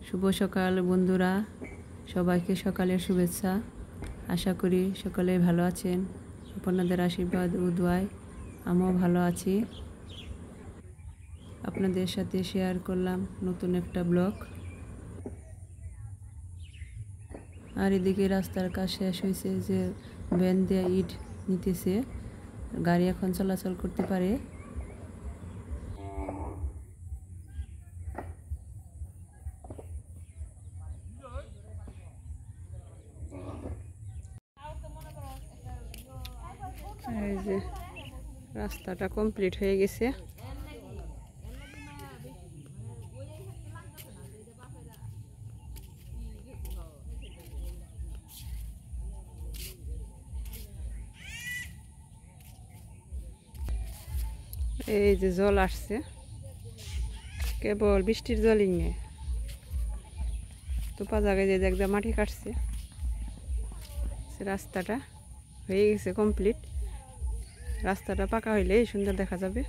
শুভ সকাল বন্ধুরা, সবাইকে সকালের শুভেচ্ছা। আশা করি সকলে ভালো আছেন। আপনাদের আশীর্বাদ ও দোয়ায় আমিও ভালো আছি। আপনাদের সাথে শেয়ার করলাম নতুন একটা ব্লগ। আর এদিকে রাস্তার কাজ শেষ হয়েছে, যে ভ্যান দিয়ে ইট নিতেছে, গাড়ি এখন চলাচল করতে পারে। এই যে রাস্তাটা কমপ্লিট হয়ে গেছে। এই যে জল আসছে, কেবল বৃষ্টির জলই নেই, তোপা জায়গায় যে একদম মাটি কাটছে। রাস্তাটা হয়ে গেছে কমপ্লিট। রাস্তাটা পাকা হইলে সুন্দর দেখা যাবে।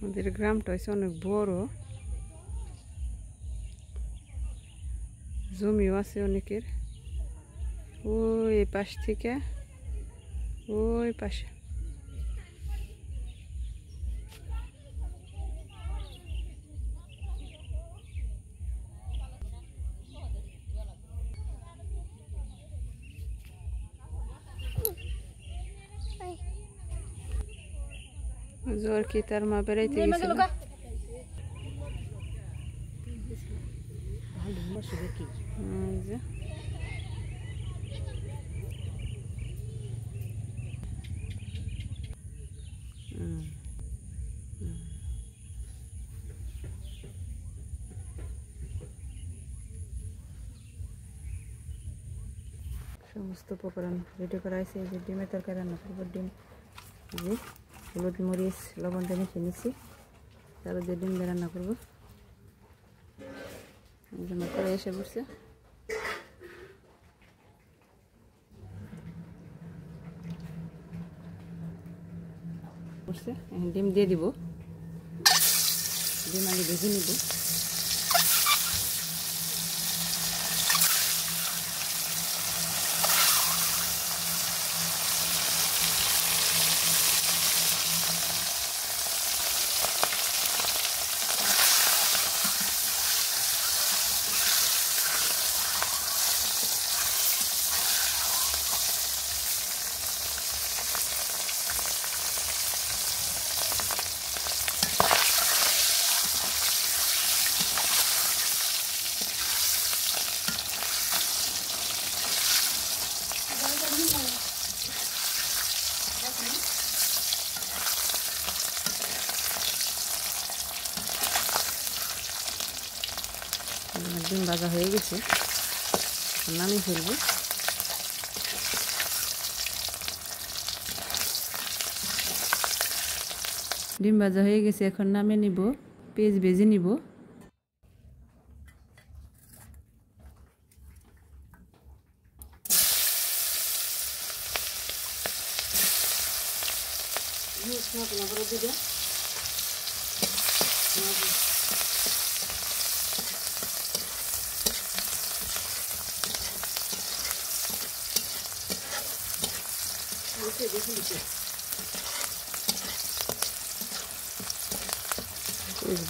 আমাদের গ্রামটা হচ্ছে অনেক বড়, জমিও আছে অনেকের। ওই পাশ থেকে ওই পাশে জোর কি তার মা বেড়াইতে গেছিল। সমস্ত উপকরণ রেডি করা হয়েছে। এই যে ডিমের তরকারি রান্না করবো। ডিম যে হলুদ মরিচ লবণ দিয়ে মিশিয়ে নিচ্ছি, তারপর যে ডিম দিয়ে রান্না করবো। এই জন্য করে এসে বসছে। ডিম দিয়ে দিব, ডিম আগে ভেজে নিব। ডিম ভাজা হয়ে গেছে, নামিয়ে ফেলবো। ডিম ভাজা হয়ে গেছে, এখন নামিয়ে নিব। পেঁয়াজ ভেজে নিব।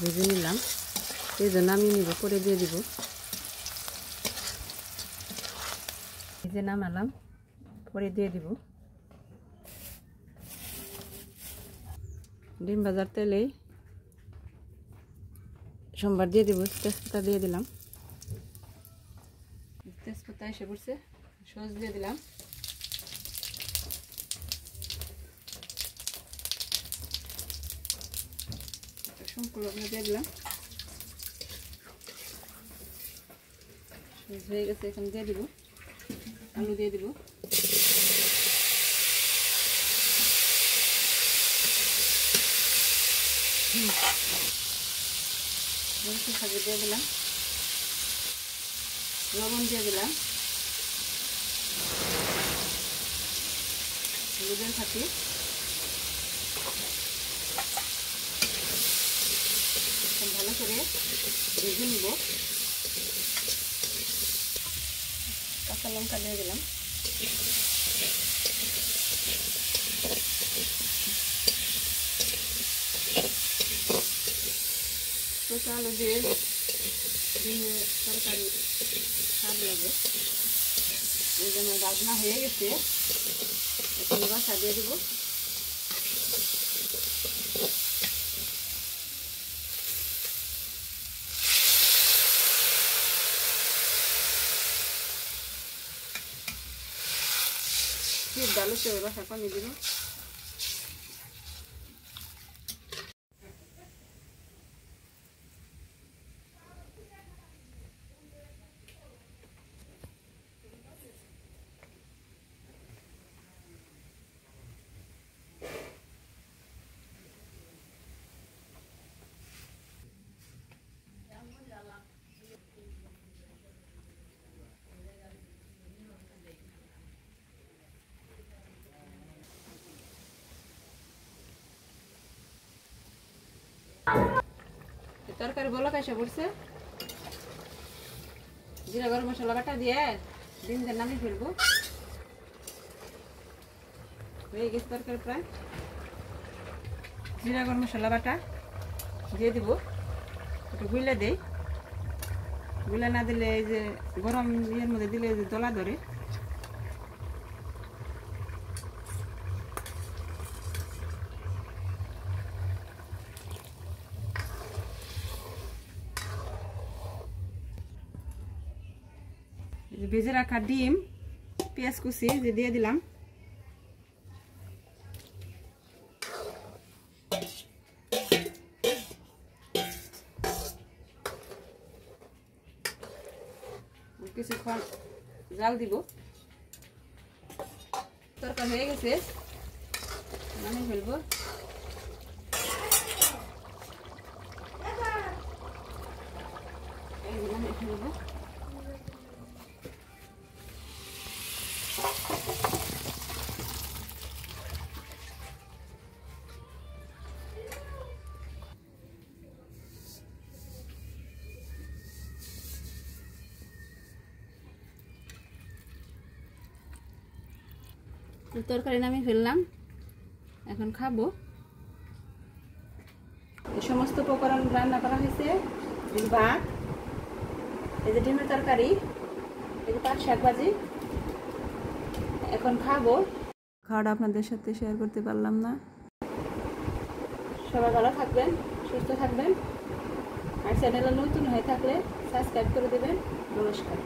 ভেজে নিলাম, এই যে নামিয়ে নিব, পরে দিয়ে দিব। এই যে নামালাম, পরে দিয়ে দিব। ডিম ভাজার তেলেই সোমবার দিয়ে দিব। তেজপাতা দিয়ে দিলাম, তেজপাতা এসে পড়ছে। সস দিয়ে দিলাম। সম্পূর্ণ দিয়ে দিলাম, হয়ে গেছে। এখন দিয়ে দিব আলু, দিয়ে দিব সাজিয়ে দিয়ে দিলাম, লবণ দিয়ে দিলাম, হলুদের সাথে ভালো করে ভেজে নিব। কাঁচা লঙ্কা দিয়ে দিলাম, কচা আলু দিয়ে ডিমের তরকারি স্বাদ লাগে, এই জন্য রান্না হয়ে গেছে। এখন বাসা দিয়ে দেবো। খুব ভালো করে বাসা পানি দিব। তরকারি বলক এসে পড়ছে, জিরা গরম মশলা বাটা দিয়ে ডিম দিয়ে নামিয়ে ফেলবো। হয়ে গেছে তরকারি প্রায়। জিরা গরম মশলা বাটা দিয়ে দিব, একটু গুইলা দেই, গুইলা না দিলে এই যে গরম ইয়ের মধ্যে দিলে যে দলা ধরে। ভেজে রাখা ডিম, পেঁয়াজ কুচি যে দিয়ে দিলাম, কিছুক্ষণ জাল দিব। তরকারি হয়ে গেছে, নামিয়ে ফেলবো। নামিয়ে ফেলবো। তরকারি নামিয়ে ফেললাম, এখন খাবো। এই সমস্ত উপকরণ রান্না করা হয়েছে। ভাত, এই যে ডিমের তরকারি, এই যে পাট শাক ভাজি, এখন খাবো। খাওয়াটা আপনাদের সাথে শেয়ার করতে পারলাম না। সবাই ভালো থাকবেন, সুস্থ থাকবেন, আর চ্যানেলে নতুন হয়ে থাকলে সাবস্ক্রাইব করে দেবেন। নমস্কার।